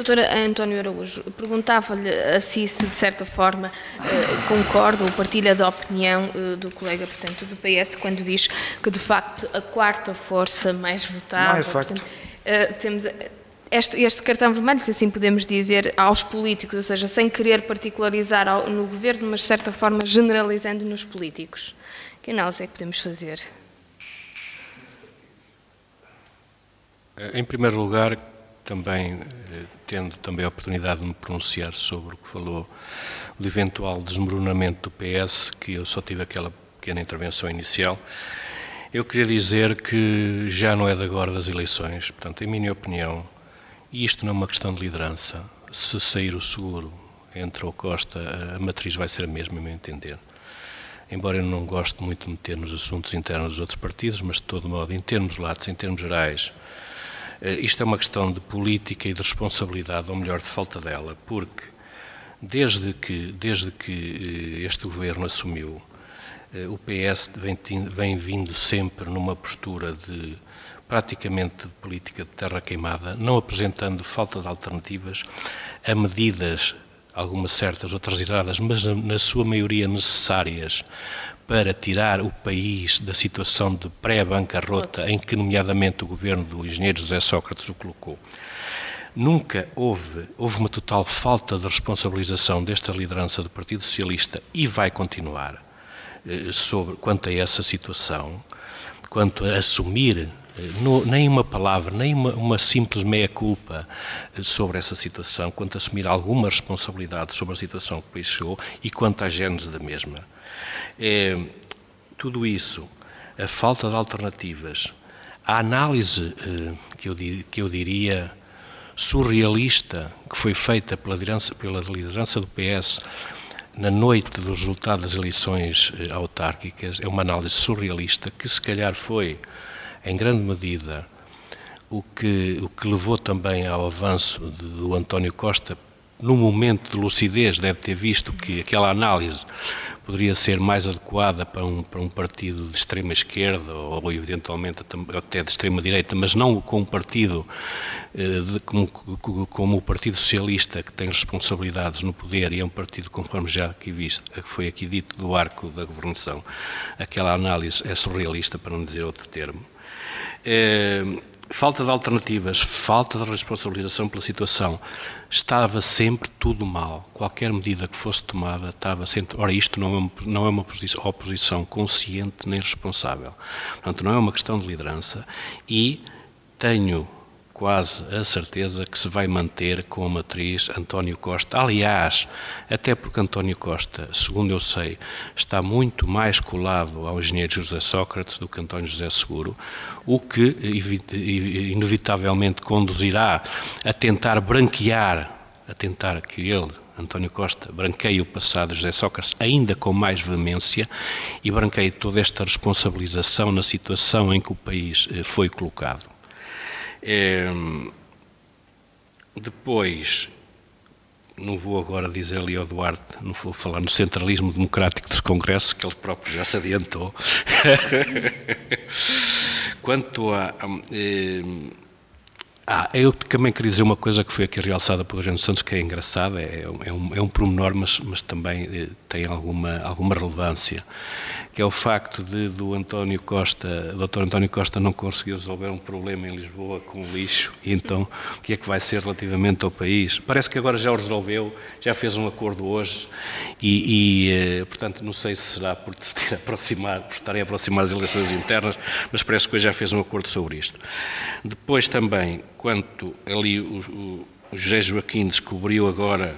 Doutora António Araújo, perguntava-lhe a si se, de certa forma, concorda ou partilha da opinião do colega, portanto, do PS, quando diz que, de facto, a quarta força mais votada... Não é facto. Portanto, temos este cartão vermelho, se assim podemos dizer, aos políticos, ou seja, sem querer particularizar no governo, mas, de certa forma, generalizando nos políticos. Que análise é que podemos fazer? Em primeiro lugar, tendo também a oportunidade de me pronunciar sobre o que falou do eventual desmoronamento do PS, que eu só tive aquela pequena intervenção inicial, eu queria dizer que já não é de agora das eleições, portanto, em minha opinião, e isto não é uma questão de liderança, se sair o seguro entre o Costa, a matriz vai ser a mesma, a meu entender. Embora eu não goste muito de meter nos assuntos internos dos outros partidos, mas de todo modo, em termos latos, em termos gerais, isto é uma questão de política e de responsabilidade, ou melhor, de falta dela, porque desde que este governo assumiu, o PS vem vindo sempre numa postura de praticamente de política de terra queimada, não apresentando falta de alternativas a medidas, algumas certas, outras erradas, mas na sua maioria necessárias para tirar o país da situação de pré-bancarrota em que, nomeadamente, o governo do engenheiro José Sócrates o colocou. Nunca houve uma total falta de responsabilização desta liderança do Partido Socialista e vai continuar quanto a essa situação, quanto a assumir nem uma palavra, nem uma simples meia-culpa sobre essa situação, quanto a assumir alguma responsabilidade sobre a situação que o país chegou e quanto à gênese da mesma. Tudo isso, a falta de alternativas, a análise que eu diria surrealista que foi feita pela liderança do PS na noite do resultado das eleições autárquicas, é uma análise surrealista que se calhar foi, em grande medida, o que levou também ao avanço do António Costa. No momento de lucidez, deve ter visto que aquela análise poderia ser mais adequada para um partido de extrema-esquerda ou eventualmente até de extrema-direita, mas não com um partido como o Partido Socialista, que tem responsabilidades no poder e é um partido, conforme já foi aqui dito, do arco da governação. Aquela análise é surrealista, para não dizer outro termo. Falta de alternativas, falta de responsabilização pela situação, estava sempre tudo mal. Qualquer medida que fosse tomada estava sempre... Ora, isto não é uma oposição consciente nem responsável. Portanto, não é uma questão de liderança e tenho quase a certeza que se vai manter com a matriz António Costa. Aliás, até porque António Costa, segundo eu sei, está muito mais colado ao engenheiro José Sócrates do que António José Seguro, o que inevitavelmente conduzirá a tentar que ele, António Costa, branqueie o passado de José Sócrates ainda com mais veemência e branqueie toda esta responsabilização na situação em que o país foi colocado. Depois, não vou agora dizer ali ao Duarte, não vou falar no centralismo democrático dos congressos, que ele próprio já se adiantou. Quanto eu também queria dizer uma coisa que foi aqui realçada pelo Eugênio Santos, que é engraçada, é um pormenor, mas também tem alguma relevância, que é o facto do Dr. António Costa não conseguir resolver um problema em Lisboa com o lixo, e então o que é que vai ser relativamente ao país? Parece que agora já o resolveu, já fez um acordo hoje, portanto não sei se será por estarem a aproximar as eleições internas, mas parece que hoje já fez um acordo sobre isto. Depois também, quanto ali o José Joaquim descobriu agora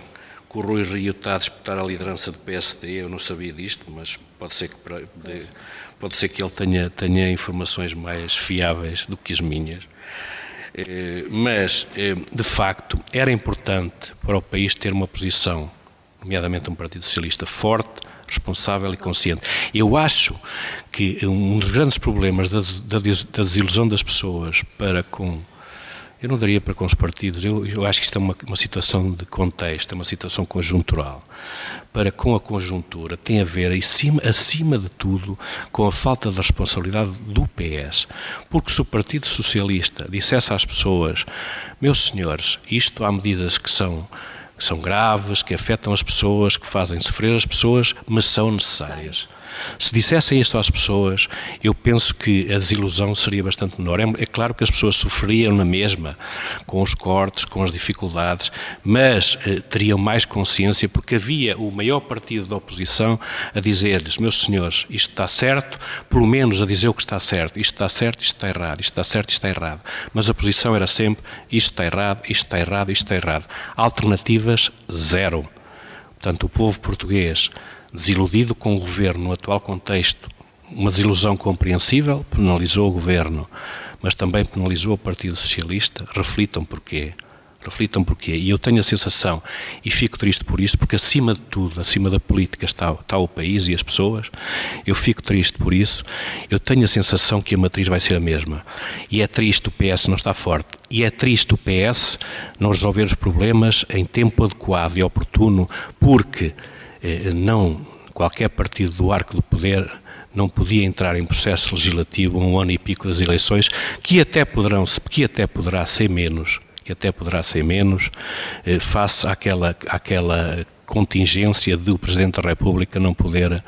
que o Rui Rio está a disputar a liderança do PSD, eu não sabia disto, mas pode ser que ele tenha informações mais fiáveis do que as minhas. Mas, de facto, era importante para o país ter uma posição, nomeadamente um Partido Socialista forte, responsável e consciente. Eu acho que um dos grandes problemas da desilusão das pessoas para com Eu não daria para com os partidos, eu acho que isto é uma situação de contexto, é uma situação conjuntural. Para com a conjuntura tem a ver, acima de tudo, com a falta de responsabilidade do PS. Porque se o Partido Socialista dissesse às pessoas, meus senhores, isto há medidas que são graves, que afetam as pessoas, que fazem sofrer as pessoas, mas são necessárias. Se dissessem isto às pessoas, eu penso que a desilusão seria bastante menor. É claro que as pessoas sofriam na mesma, com os cortes, com as dificuldades, mas teriam mais consciência, porque havia o maior partido da oposição a dizer-lhes, meus senhores, isto está certo, pelo menos a dizer o que está certo, isto está errado, isto está certo, isto está errado. Mas a posição era sempre, isto está errado, isto está errado, isto está errado. Alternativas, zero. Portanto, o povo português, desiludido com o governo no atual contexto, uma desilusão compreensível, penalizou o governo, mas também penalizou o Partido Socialista. Reflitam porquê. E eu tenho a sensação, e fico triste por isso, porque acima de tudo, acima da política está o país e as pessoas, eu fico triste por isso, eu tenho a sensação que a matriz vai ser a mesma. E é triste o PS não estar forte. E é triste o PS não resolver os problemas em tempo adequado e oportuno, porque qualquer partido do arco do poder não podia entrar em processo legislativo a 1 ano e pico das eleições, que até poderá ser menos, face àquela contingência do Presidente da República não poder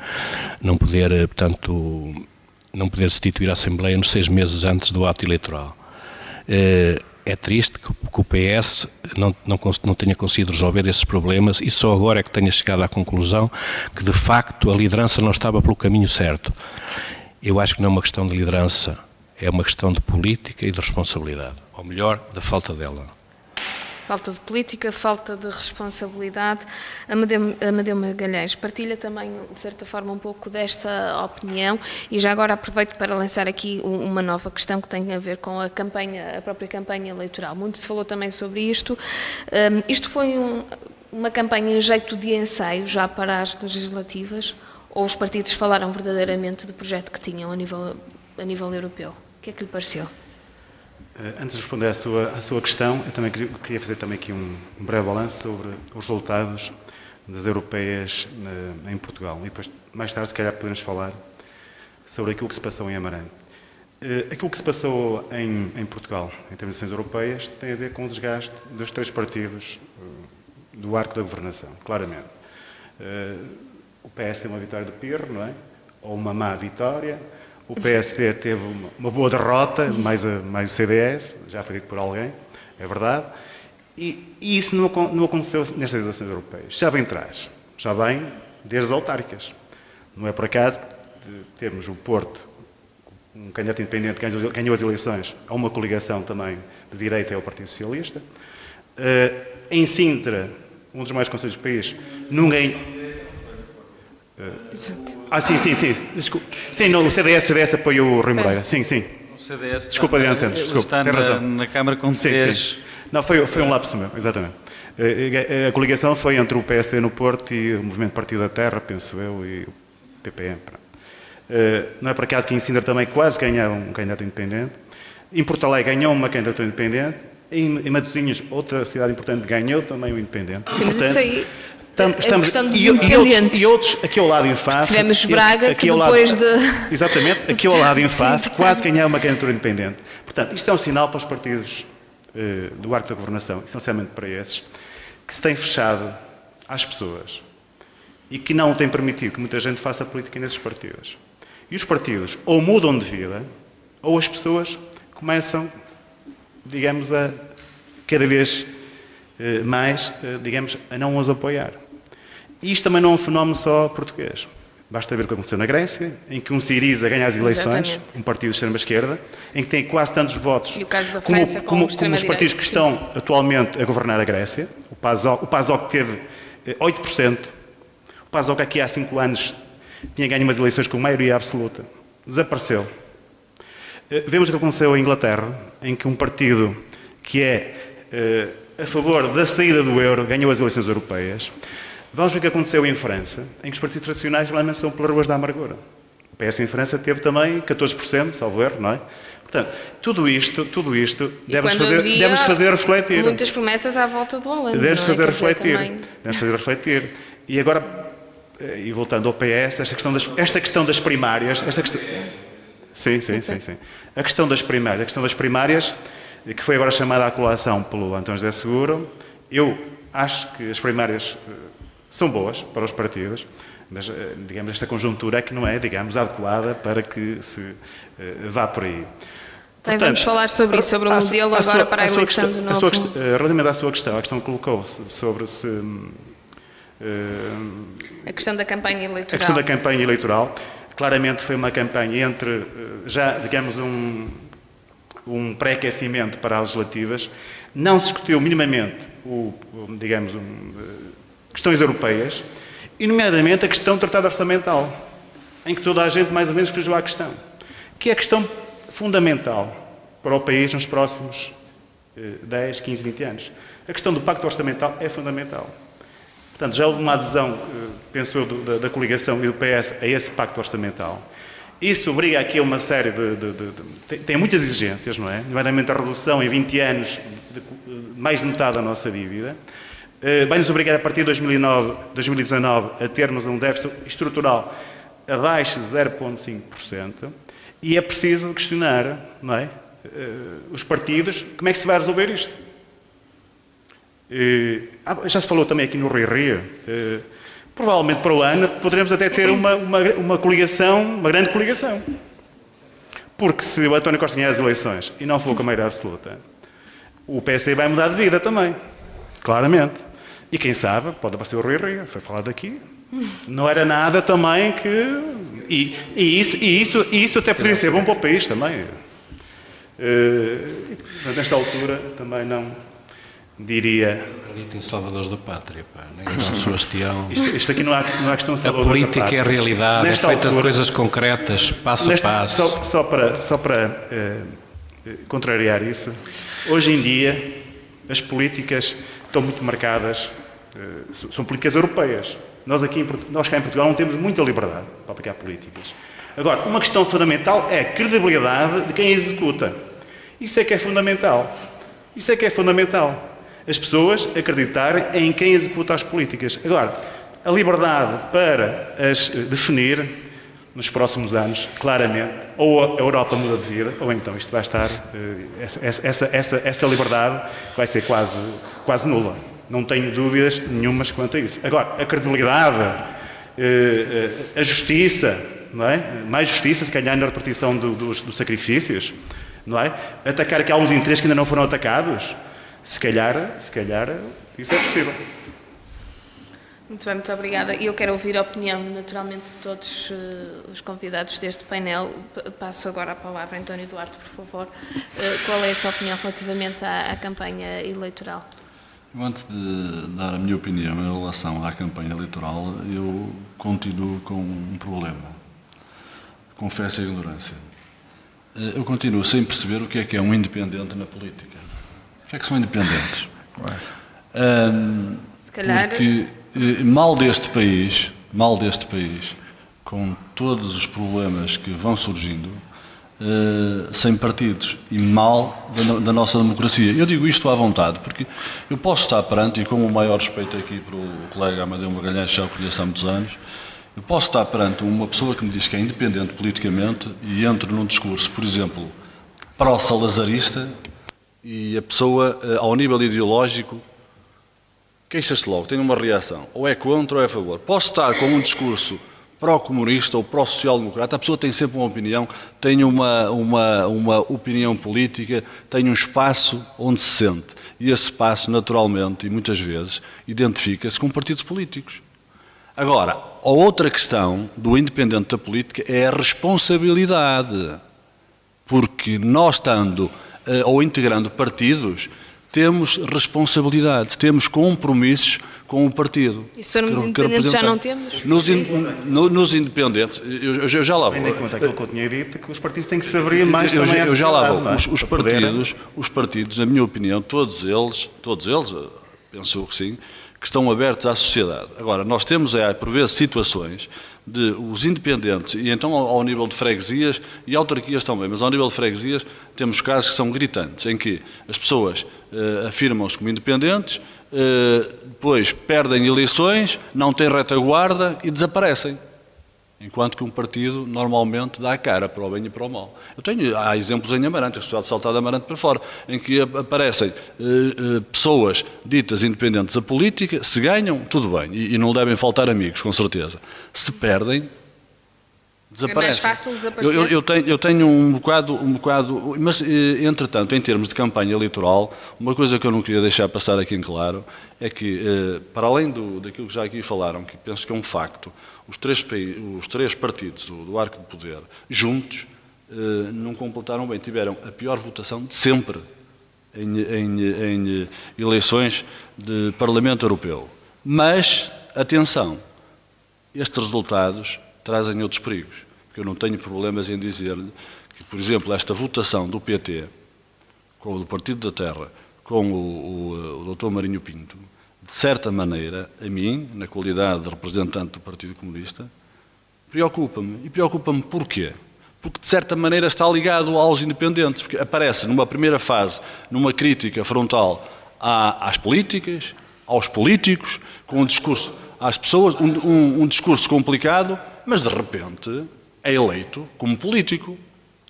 destituir a Assembleia nos 6 meses antes do ato eleitoral. É triste que o PS não tenha conseguido resolver esses problemas e só agora é que tenha chegado à conclusão que, de facto, a liderança não estava pelo caminho certo. Eu acho que não é uma questão de liderança, é uma questão de política e de responsabilidade, ou melhor, da falta dela. Falta de política, falta de responsabilidade. Amadeu Magalhães partilha também, de certa forma, um pouco desta opinião e já agora aproveito para lançar aqui uma nova questão que tem a ver com a própria campanha eleitoral. Muito se falou também sobre isto. Isto foi uma campanha em jeito de ensaio já para as legislativas ou os partidos falaram verdadeiramente do projeto que tinham a nível europeu? O que é que lhe pareceu? Antes de responder à sua questão, eu também queria fazer também aqui um breve balanço sobre os resultados das europeias em Portugal. E depois, mais tarde, se calhar, podemos falar sobre aquilo que se passou em Amarante. Aquilo que se passou em Portugal, em termos de eleições europeias, tem a ver com o desgaste dos 3 partidos do arco da governação, claramente. O PS tem uma vitória de pirro, não é? Ou uma má vitória. O PSD teve uma boa derrota, mais o CDS, já foi dito por alguém, é verdade. E isso não aconteceu nestas eleições europeias. Já vem atrás, já vem desde as autárquicas. Não é por acaso que temos o Porto, um candidato independente que ganhou as eleições, a uma coligação também de direita é o Partido Socialista. Em Sintra, um dos maiores conselhos do país, não ganhou. Sim. Desculpa. Sim, o CDS apoiou o Rui Moreira. Sim. O CDS desculpa, Adriano Santos. Está na Câmara com 3. Sim. Não, foi um lapso meu, exatamente. A coligação foi entre o PSD no Porto e o Movimento Partido da Terra, penso eu, e o PPM. Não é por acaso que em Sintra também quase ganhava um candidato independente. Em Porto Alegre ganhou uma candidatura independente. Em Matosinhos, outra cidade importante, ganhou também o independente. Sim, mas isso aí... Estamos, questão dos independentes. E outros, aqui ao lado em Faf... Tivemos Braga, que depois de... Exatamente, aqui ao lado em Faf, quase ganhar uma candidatura independente. Portanto, isto é um sinal para os partidos do arco da governação, essencialmente para esses, que se têm fechado às pessoas e que não têm permitido que muita gente faça política nesses partidos. E os partidos ou mudam de vida, ou as pessoas começam, digamos, a cada vez mais, digamos, a não os apoiar. E isto também não é um fenómeno só português. Basta ver o que aconteceu na Grécia, em que um Syriza ganha as eleições, exatamente, um partido de extrema-esquerda, em que tem quase tantos votos como os partidos que estão atualmente a governar a Grécia. O PASOK teve 8%. O PASOK aqui há 5 anos tinha ganho umas eleições com maioria absoluta. Desapareceu. Vemos o que aconteceu em Inglaterra, em que um partido que é a favor da saída do euro ganhou as eleições europeias. Vamos ver o que aconteceu em França, em que os partidos tradicionais realmente estão pelas ruas da amargura. O PS em França teve também 14%, salvo erro, não é? Portanto, tudo isto deve-nos fazer refletir. Muitas promessas à volta do Hollande. Deve-nos fazer refletir. E agora, e voltando ao PS, esta questão das primárias, Sim. A questão das primárias, que foi agora chamada à colação pelo António José Seguro, eu acho que as primárias são boas para os partidos, mas, digamos, esta conjuntura é que não é, digamos, adequada para que se vá por aí. Portanto, vamos falar sobre isso, sobre o modelo agora para a eleição do novo... Relativamente à sua questão, a questão que colocou-se sobre se... a questão da campanha eleitoral. A questão da campanha eleitoral, claramente foi uma campanha entre, já, digamos, um pré-aquecimento para as legislativas. Não se discutiu minimamente, questões europeias, e nomeadamente a questão do tratado orçamental, em que toda a gente mais ou menos frisou a questão, que é a questão fundamental para o país nos próximos 10, 15, 20 anos. A questão do pacto orçamental é fundamental. Portanto, já houve uma adesão, penso eu, da coligação e do PS a esse pacto orçamental. Isso obriga aqui a uma série tem muitas exigências, não é? Nomeadamente a redução em 20 anos de mais de metade da nossa dívida. Vai-nos obrigar a partir de 2019 a termos um déficit estrutural abaixo de 0,5%. E é preciso questionar, não é? Os partidos, como é que se vai resolver isto? Já se falou também aqui no Rio. Provavelmente para o ano poderemos até ter uma coligação, uma grande coligação. Porque se o António Costa ganhar as eleições e não for com a maioria absoluta, o PSD vai mudar de vida também. Claramente. E quem sabe, pode aparecer o Rio. Foi falado aqui. Não era nada também que... E isso até poderia ser bom para o país também. Mas nesta altura também não diria... Eu acredito em salvadores da pátria, pá. Nem em São Sebastião. Isto aqui não há questão de salvadores da pátria. A política é a realidade, é feita de coisas concretas, passo a passo. Só para contrariar isso, hoje em dia as políticas estão muito marcadas, são políticas europeias. Nós cá em Portugal não temos muita liberdade para aplicar políticas. Agora, uma questão fundamental é a credibilidade de quem executa. Isso é que é fundamental. As pessoas acreditarem em quem executa as políticas. Agora, a liberdade para as definir nos próximos anos, claramente, ou a Europa muda de vida, ou então isto vai estar... Essa liberdade vai ser quase nula. Não tenho dúvidas nenhumas quanto a isso. Agora, a credibilidade, a justiça, não é? Mais justiça, se calhar, na repartição dos sacrifícios, não é? Atacar aqui alguns interesses que ainda não foram atacados, se calhar, isso é possível. Muito bem, muito obrigada. E eu quero ouvir a opinião, naturalmente, de todos os convidados deste painel. Passo agora a palavra a António Duarte, por favor. Qual é a sua opinião relativamente à campanha eleitoral? Antes de dar a minha opinião em relação à campanha eleitoral, eu continuo com um problema. Confesso a ignorância. Eu continuo sem perceber o que é um independente na política. O que é que são independentes? Se calhar... Porque mal deste país, com todos os problemas que vão surgindo, sem partidos e mal da nossa democracia. Eu digo isto à vontade, porque eu posso estar perante, e com o maior respeito aqui para o colega Amadeu Magalhães, já o conheço há muitos anos, eu posso estar perante uma pessoa que me diz que é independente politicamente e entro num discurso, por exemplo, pró-salazarista, e a pessoa, ao nível ideológico, queixa-se logo, tem uma reação, ou é contra ou é a favor. Posso estar com um discurso pró-comunista ou pró-social-democrata, a pessoa tem sempre uma opinião, tem uma opinião política, tem um espaço onde se sente. E esse espaço, naturalmente, e muitas vezes, identifica-se com partidos políticos. Agora, a outra questão do independente da política é a responsabilidade. Porque nós, estando ou integrando partidos, temos responsabilidades, temos compromissos com o partido. E se formos independentes já não temos? Nos independentes, eu já lá vou. Tendo em conta aquilo que eu tinha dito, que os partidos têm que se abrir mais também à eu já lá vou. É? Os partidos, na minha opinião, todos eles, penso eu que sim, que estão abertos à sociedade. Agora, nós temos, por vezes, situações de os independentes, e então ao nível de freguesias e autarquias também, mas ao nível de freguesias temos casos que são gritantes, em que as pessoas afirmam-se como independentes, depois perdem eleições, não têm retaguarda e desaparecem. Enquanto que um partido normalmente dá a cara para o bem e para o mal. Há exemplos em Amarante, a sociedade saltada de Amarante para fora, em que aparecem pessoas ditas independentes da política, se ganham, tudo bem, e não devem faltar amigos, com certeza. Se perdem, desaparecem. É mais fácil desaparecer. Eu tenho um bocado, mas entretanto, em termos de campanha eleitoral, uma coisa que eu não queria deixar passar aqui em claro é que, para além daquilo que já aqui falaram, que penso que é um facto, os três partidos do arco de poder, juntos, não completaram bem, tiveram a pior votação de sempre em eleições de Parlamento Europeu. Mas, atenção, estes resultados trazem outros perigos, porque eu não tenho problemas em dizer-lhe que, por exemplo, esta votação do PT, com o do Partido da Terra, com o Dr. Marinho Pinto, de certa maneira, a mim, na qualidade de representante do Partido Comunista, preocupa-me. E preocupa-me porquê? Porque, de certa maneira, está ligado aos independentes, porque aparece, numa primeira fase, numa crítica frontal às políticas, aos políticos, com um discurso às pessoas, um discurso complicado, mas, de repente, é eleito como político.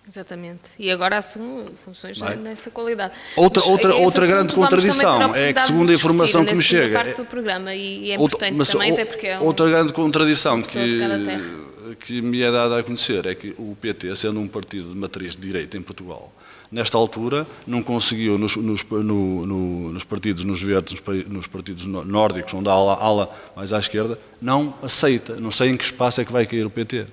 Exatamente. E agora assume funções nessa qualidade. Outra grande contradição é que, segundo a informação que me chega... parte do programa, e é importante também, até porque é outra grande contradição que me é dada a conhecer é que o PT, sendo um partido de matriz de direita em Portugal, nesta altura não conseguiu, nos partidos, nos verdes, nos partidos nórdicos, onde há ala mais à esquerda, não aceita. Não sei em que espaço é que vai cair o PT.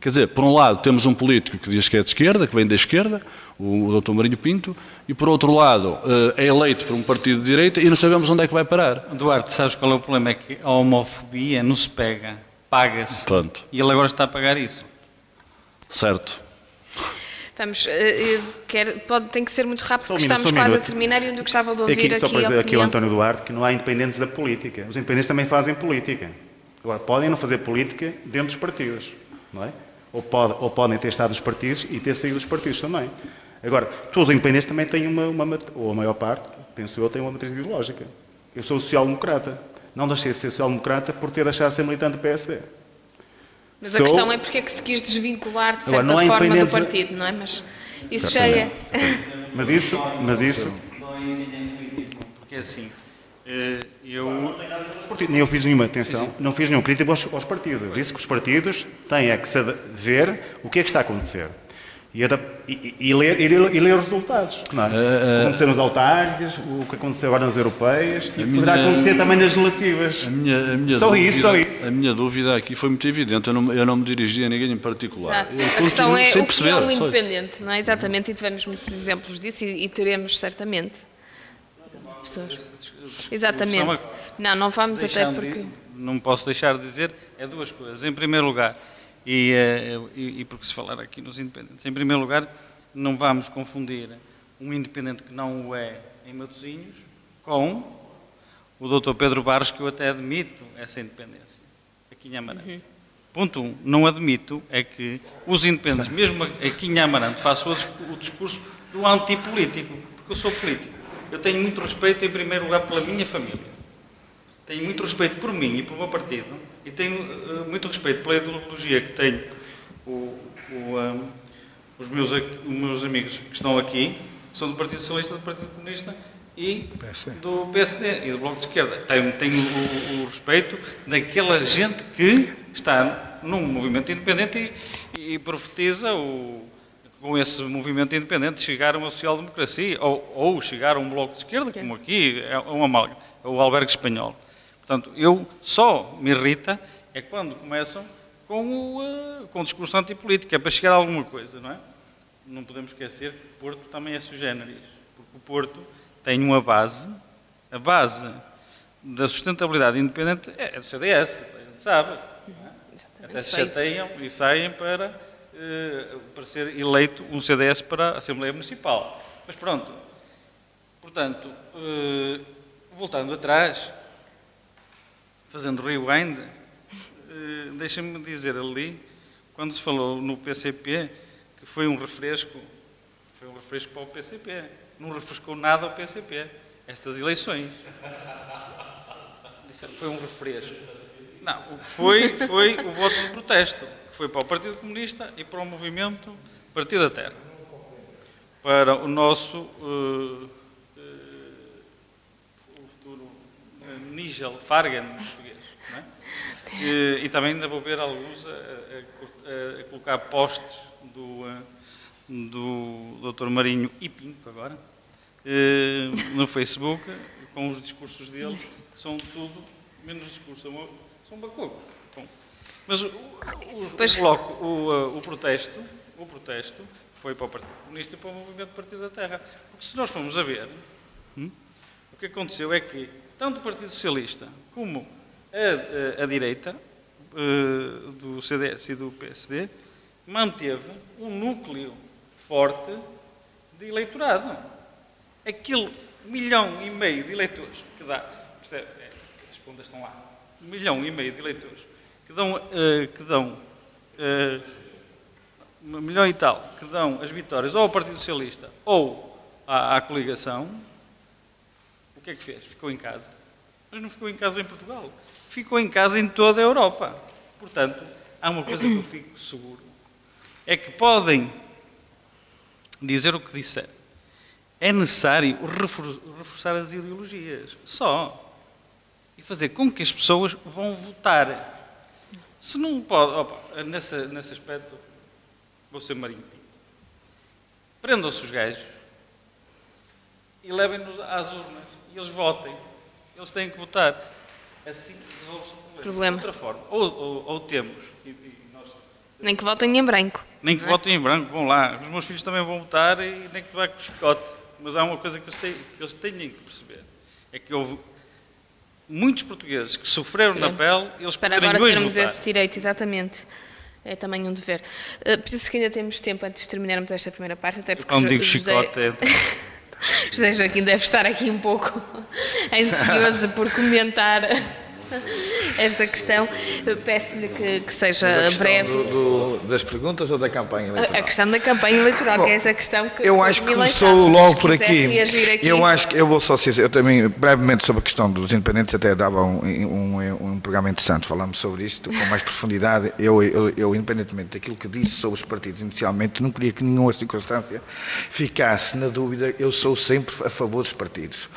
Quer dizer, por um lado temos um político que diz que é de esquerda, que vem da esquerda, o Dr. Marinho Pinto, e por outro lado é eleito por um partido de direita e não sabemos onde é que vai parar. Duarte, sabes qual é o problema? É que a homofobia não se pega, paga-se. Pronto. E ele agora está a pagar isso. Certo. Vamos, tem que ser muito rápido, porque estamos quase a terminar e eu gostava de ouvir aqui só para dizer a aqui ao opinião. António Duarte que não há independentes da política. Os independentes também fazem política. Agora, podem não fazer política dentro dos partidos, não é? Ou podem ter estado nos partidos e ter saído dos partidos também. Agora, todos os independentes também têm ou a maior parte, penso eu, tem uma matriz ideológica. Eu sou social-democrata. Não deixei de ser social-democrata por ter deixado de ser militante do PSD. Mas a questão é porque é que se quis desvincular, de certa forma, do partido, não é? Mas isso já é... Mas isso... Porque assim... Nem eu fiz nenhuma atenção, não fiz nenhum crítico aos partidos. Eu disse que os partidos têm que ver o que é que está a acontecer e ler os resultados. Não é? O que aconteceu nos autárquicos, o que aconteceu agora nas europeias e poderá acontecer também nas legislativas. Só isso. A minha dúvida aqui foi muito evidente. Eu não me dirigi a ninguém em particular. A questão é o que é um independente, não é? Exatamente, e tivemos muitos exemplos disso e teremos certamente. Pessoas. Exatamente. Não vamos até porque... Não posso deixar de dizer, duas coisas. Em primeiro lugar, e porque se falar aqui nos independentes, em primeiro lugar, não vamos confundir um independente que não o é em Matosinhos com o Dr. Pedro Barros, que eu até admito essa independência, aqui em Amarante. Ponto 1. Não admito é que os independentes, mesmo aqui em Amarante, façam o discurso do antipolítico, porque eu sou político. Eu tenho muito respeito, em primeiro lugar, pela minha família. Tenho muito respeito por mim e pelo meu partido. E tenho muito respeito pela ideologia que tenho os meus amigos que estão aqui, que são do Partido Socialista, do Partido Comunista e do PSD e do Bloco de Esquerda. Tenho o respeito daquela gente que está num movimento independente e profetiza com esse movimento independente chegar a uma social-democracia ou chegar a um bloco de esquerda, como aqui é o albergue espanhol. Portanto, só me irrita é quando começam com o discurso antipolítico, é para chegar a alguma coisa, não é? Não podemos esquecer que o Porto também é sui generis, porque o Porto tem uma base, a base da sustentabilidade independente é do CDS, a gente sabe. Até se chateiam e saem para ser eleito um CDS para a Assembleia Municipal. Mas pronto, portanto, voltando atrás, fazendo rewind, deixa-me dizer ali, quando se falou no PCP, que foi um refresco para o PCP. Não refrescou nada ao PCP, estas eleições. Foi um refresco. Não, o que foi o voto de protesto, que foi para o Partido Comunista e para o movimento Partido da Terra. Para o nosso o futuro Nigel Fargen, em português. Não é? E também ainda vou ver alguns a colocar postes do Dr. Marinho e Pinto agora, no Facebook, com os discursos dele, que são tudo menos discursos, são bacocos. Mas o protesto foi para o Partido Comunista e para o Movimento Partido da Terra. Porque se nós formos a ver, o que aconteceu é que tanto o Partido Socialista como a direita, do CDS e do PSD, manteve um núcleo forte de eleitorado. Aquele 1,5 milhão de eleitores que dá, as contas estão lá, 1,5 milhão de eleitores que dão 1 milhão e tal, que dão as vitórias ou ao Partido Socialista ou à coligação, o que é que fez? Ficou em casa. Mas não ficou em casa em Portugal, ficou em casa em toda a Europa. Portanto, há uma coisa que eu fico seguro, é que podem dizer o que disser. É necessário reforçar as ideologias, só. E fazer com que as pessoas vão votar. Se não pode, nesse aspecto, vou ser Marinho Pinto. Prendam-se os gajos e levem-nos às urnas. E eles votem. Eles têm que votar. Assim resolve-se o problema. De outra forma. Ou temos... Nem que votem em branco. Nem que votem em branco, vão lá. Os meus filhos também vão votar e nem que vá com chicote. Mas há uma coisa que eles têm que perceber. É que houve muitos portugueses que sofreram na pele, eles para agora termos esse direito, exatamente. É também um dever. Por isso que ainda temos tempo antes de terminarmos esta primeira parte, até porque... Quando digo chicote, José Joaquim deve estar aqui um pouco ansioso por comentar esta questão. Peço-lhe que seja breve. Das perguntas ou da campanha eleitoral? A questão da campanha eleitoral, bom, que é essa questão que... Eu acho que começou logo por aqui. Eu vou só dizer, eu também, brevemente, sobre a questão dos independentes, até dava um programa interessante, falámos sobre isto com mais profundidade. Eu, independentemente daquilo que disse sobre os partidos inicialmente, não queria que nenhuma circunstância ficasse na dúvida. Eu sou sempre a favor dos partidos.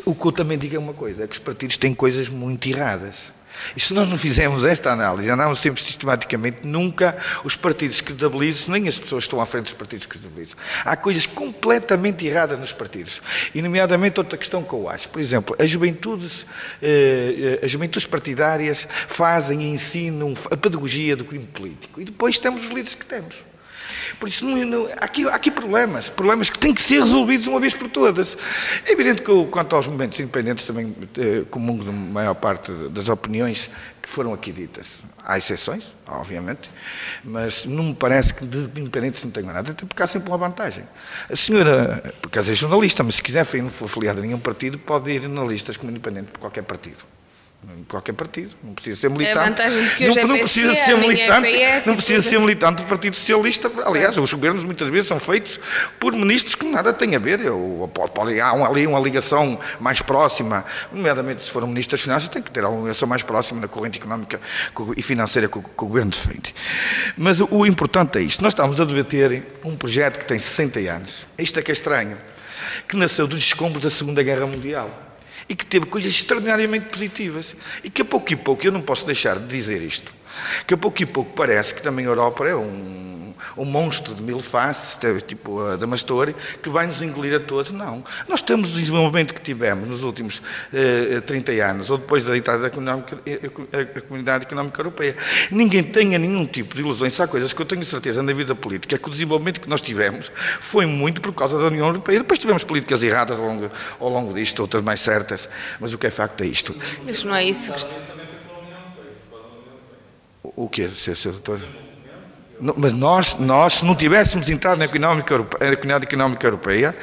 O que eu também digo é uma coisa, é que os partidos têm coisas muito erradas. E se nós não fizermos esta análise, andamos sempre sistematicamente, nunca os partidos que destabilizam, nem as pessoas que estão à frente dos partidos que destabilizam. Há coisas completamente erradas nos partidos. E, nomeadamente, outra questão que eu acho. Por exemplo, as juventudes partidárias fazem e ensinam a pedagogia do crime político. E depois temos os líderes que temos. Por isso, há aqui problemas que têm que ser resolvidos uma vez por todas. É evidente que, quanto aos movimentos independentes, também comungo da maior parte das opiniões que foram aqui ditas. Há exceções, obviamente, mas não me parece que de independentes não tenham nada, até porque há sempre uma vantagem. A senhora, por acaso é jornalista, mas se quiser não for afiliada a nenhum partido, pode ir na listas como independente por qualquer partido. Qualquer partido, não precisa ser militante. A vantagem de que hoje não precisa ser militante, não precisa ser militante do Partido Socialista. Aliás, os governos muitas vezes são feitos por ministros que nada têm a ver. Há ali uma ligação mais próxima, nomeadamente se for um ministro das Finanças, tem que ter uma ligação mais próxima na corrente económica e financeira que o governo defende. Mas o importante é isto. Nós estamos a debater um projeto que tem 60 anos. Isto é que é estranho. Que nasceu dos escombros da Segunda Guerra Mundial. E que teve coisas extraordinariamente positivas. E que a pouco e pouco, eu não posso deixar de dizer isto, que a pouco e pouco parece que também a Europa é um monstro de mil faces, tipo a Damastor, que vai nos engolir a todos. Não. Nós temos o desenvolvimento que tivemos nos últimos 30 anos, ou depois da entrada da Comunidade Económica Europeia. Ninguém tenha nenhum tipo de ilusões. Há coisas que eu tenho certeza na vida política, é que o desenvolvimento que nós tivemos foi muito por causa da União Europeia. Depois tivemos políticas erradas ao longo disto, outras mais certas, mas o que é facto é isto. Mas não é isso que... O quê, Sr. Doutor? Mas nós, se não tivéssemos entrado na Comunidade Económica Europeia,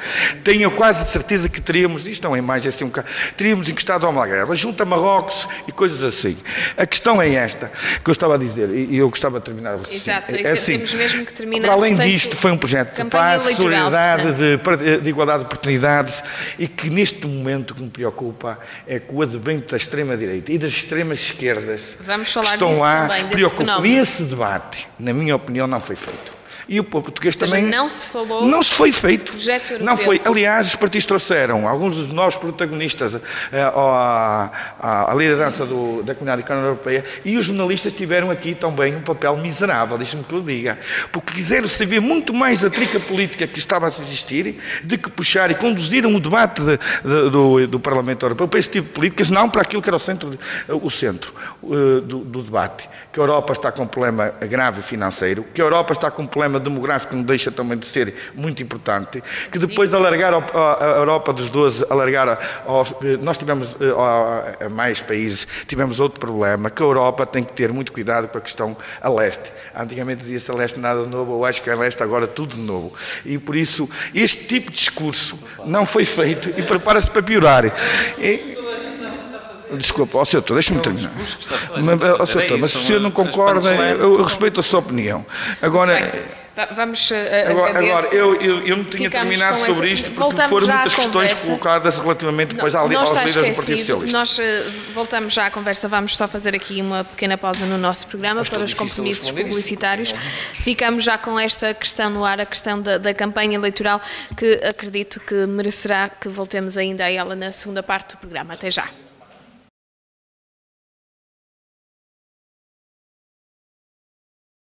tenho quase certeza que teríamos, isto não é mais assim um bocado, teríamos encostado ao Algarve, junto a Marrocos e coisas assim. A questão é esta, que eu estava a dizer, e eu gostava de terminar o Exato, assim, temos mesmo que terminar. Para além disto, foi um projeto de paz, de solidariedade, de igualdade de oportunidades, e que neste momento o que me preocupa é que o advento da extrema-direita e das extremas esquerdas que estão lá preocupam. E esse debate, na minha opinião, não foi feito. E o povo português também... não se falou... Não se foi feito. Projeto europeu. Não foi. Aliás, os partidos trouxeram alguns dos novos protagonistas à liderança da Comunidade Económica Europeia, e os jornalistas tiveram aqui também um papel miserável, deixe-me que lhe diga, porque quiseram saber muito mais da trica política que estava a existir, de que puxar e conduziram o debate do Parlamento Europeu para esse tipo de políticas, não para aquilo que era o centro do debate. Que a Europa está com um problema grave financeiro, que a Europa está com um problema demográfico que não deixa também de ser muito importante, que depois alargar a Europa dos 12, nós tivemos a mais países, tivemos outro problema, que a Europa tem que ter muito cuidado com a questão a leste. Antigamente dizia-se a leste nada de novo, eu acho que a leste agora tudo de novo. E por isso, este tipo de discurso não foi feito e prepara-se para piorar. Desculpa, Sr. Doutor, deixe-me terminar. Mas se o senhor não concorda, eu respeito a sua opinião. Agora, eu não tinha terminado sobre isto, porque foram muitas questões colocadas relativamente depois aos líderes do Partido Socialista. Nós voltamos já à conversa, vamos só fazer aqui uma pequena pausa no nosso programa para os compromissos publicitários. Ficamos já com esta questão no ar, a questão da campanha eleitoral, que acredito que merecerá que voltemos ainda a ela na segunda parte do programa. Até já.